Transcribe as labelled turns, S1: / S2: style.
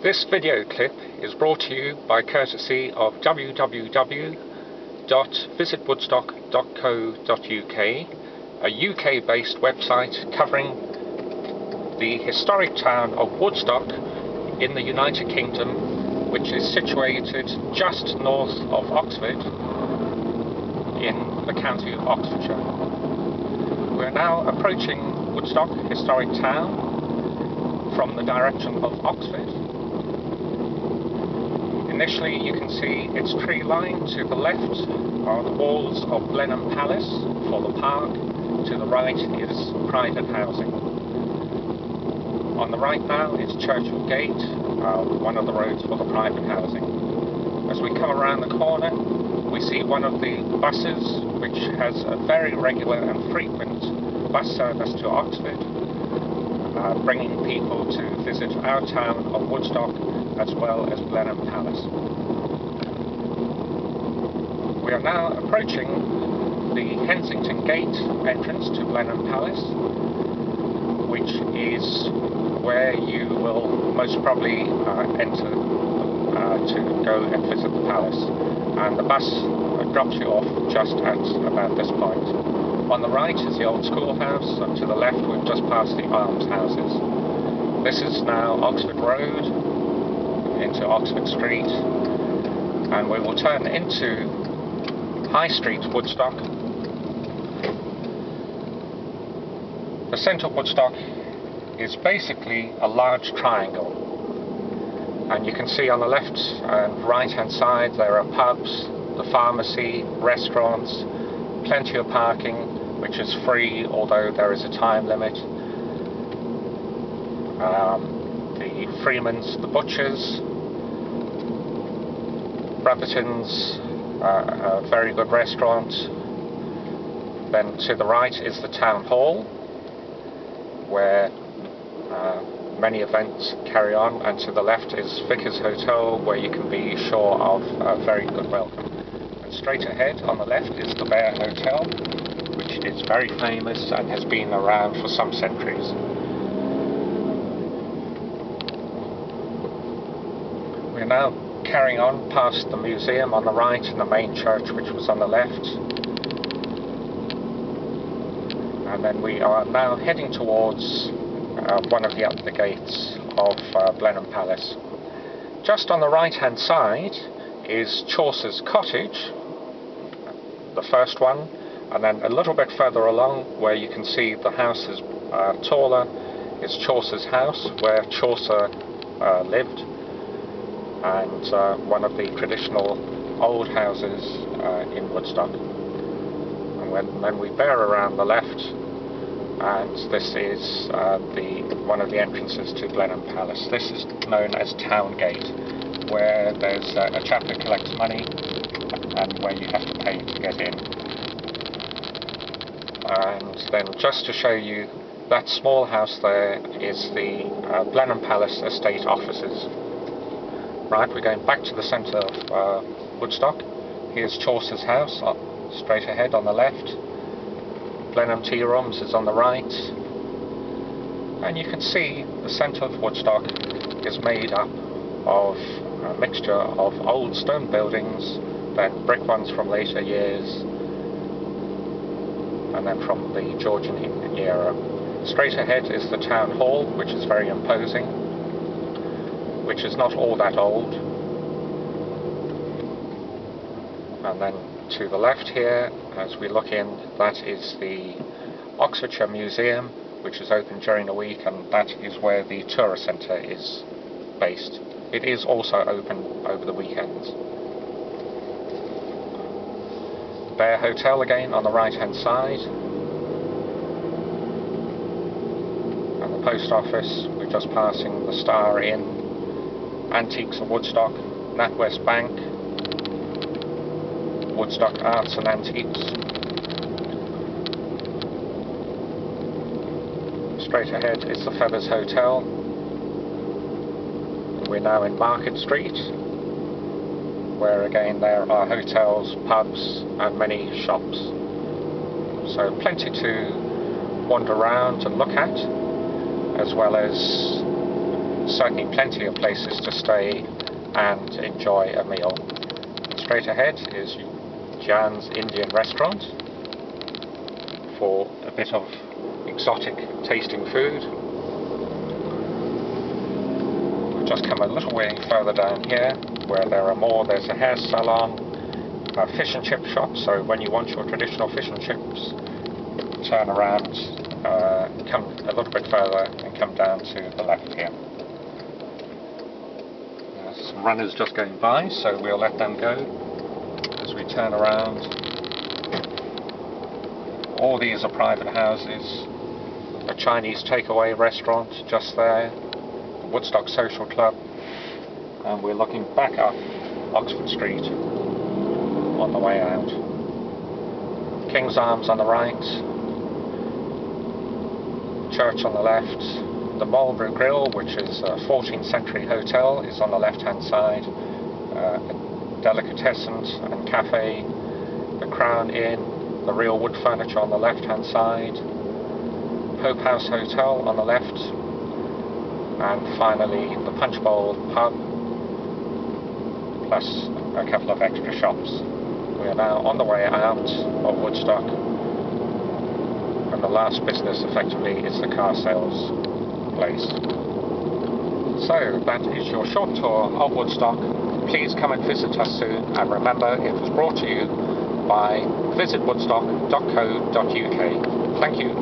S1: This video clip is brought to you by courtesy of www.visitwoodstock.co.uk, a UK-based website covering the historic town of Woodstock in the United Kingdom, which is situated just north of Oxford in the county of Oxfordshire. We're now approaching Woodstock historic town from the direction of Oxford. Initially you can see its tree line. To the left are the walls of Blenheim Palace for the park, to the right is private housing. On the right now is Churchill Gate, one of the roads for the private housing. As we come around the corner we see one of the buses which has a very regular and frequent bus service to Oxford, bringing people to visit our town of Woodstock as well as Blenheim Palace. We are now approaching the Kensington Gate entrance to Blenheim Palace, which is where you will most probably enter to go and visit the palace, and the bus drops you off just at about this point. On the right is the old schoolhouse, and to the left we've just passed the almshouses. This is now Oxford Road into Oxford Street, and we will turn into High Street, Woodstock. The centre of Woodstock is basically a large triangle, and you can see on the left and right hand side there are pubs, the pharmacy, restaurants, plenty of parking, which is free, although there is a time limit. The Freemans, the butchers, Brotherton's, a very good restaurant. Then to the right is the town hall, where many events carry on, and to the left is Vickers Hotel, where you can be sure of a very good welcome. And straight ahead on the left is the Bear Hotel, which is very famous and has been around for some centuries. We're now carrying on past the museum on the right and the main church, which was on the left. And then we are now heading towards one of the gates of Blenheim Palace. Just on the right hand side is Chaucer's cottage, the first one, and then a little bit further along, where you can see the house is taller, is Chaucer's house, where Chaucer lived, and one of the traditional old houses in Woodstock. And then we bear around the left, and this is one of the entrances to Blenheim Palace. This is known as Town Gate, where there's a chap who collects money and where you have to pay to get in. And then just to show you, that small house there is the Blenheim Palace estate offices. Right, we're going back to the centre of Woodstock. Here's Chaucer's house, straight ahead on the left. Blenheim Tea Rooms is on the right, and you can see the centre of Woodstock is made up of a mixture of old stone buildings, then brick ones from later years, and then from the Georgian era. Straight ahead is the town hall, which is very imposing, which is not all that old. And then to the left here, as we look in, that is the Oxfordshire Museum, which is open during the week, and that is where the tourist centre is based. It is also open over the weekends. Bear Hotel again on the right hand side, and the post office. We're just passing the Star Inn, Antiques of Woodstock, NatWest Bank, Woodstock Arts and Antiques. Straight ahead is the Feathers Hotel. We're now in Market Street, where again there are hotels, pubs and many shops. So plenty to wander around and look at, as well as certainly plenty of places to stay and enjoy a meal. Straight ahead is Jan's Indian restaurant for a bit of exotic tasting food. We've just come a little way further down here where there's a hair salon, a fish and chip shop, so when you want your traditional fish and chips, turn around, come a little bit further and come down to the left here. Some runners just going by, so we'll let them go as we turn around. All these are private houses. A Chinese takeaway restaurant just there, the Woodstock Social Club, and we're looking back up Oxford Street on the way out. King's Arms on the right, church on the left. The Marlborough Grill, which is a 14th century hotel, is on the left hand side. A delicatessen and cafe. The Crown Inn, the Real Wood Furniture on the left hand side. Pope House Hotel on the left. And finally the Punch Bowl pub, plus a couple of extra shops. We are now on the way out of Woodstock, and the last business effectively is the car sales place. So that is your short tour of Woodstock. Please come and visit us soon, and remember, it was brought to you by visitwoodstock.co.uk. Thank you.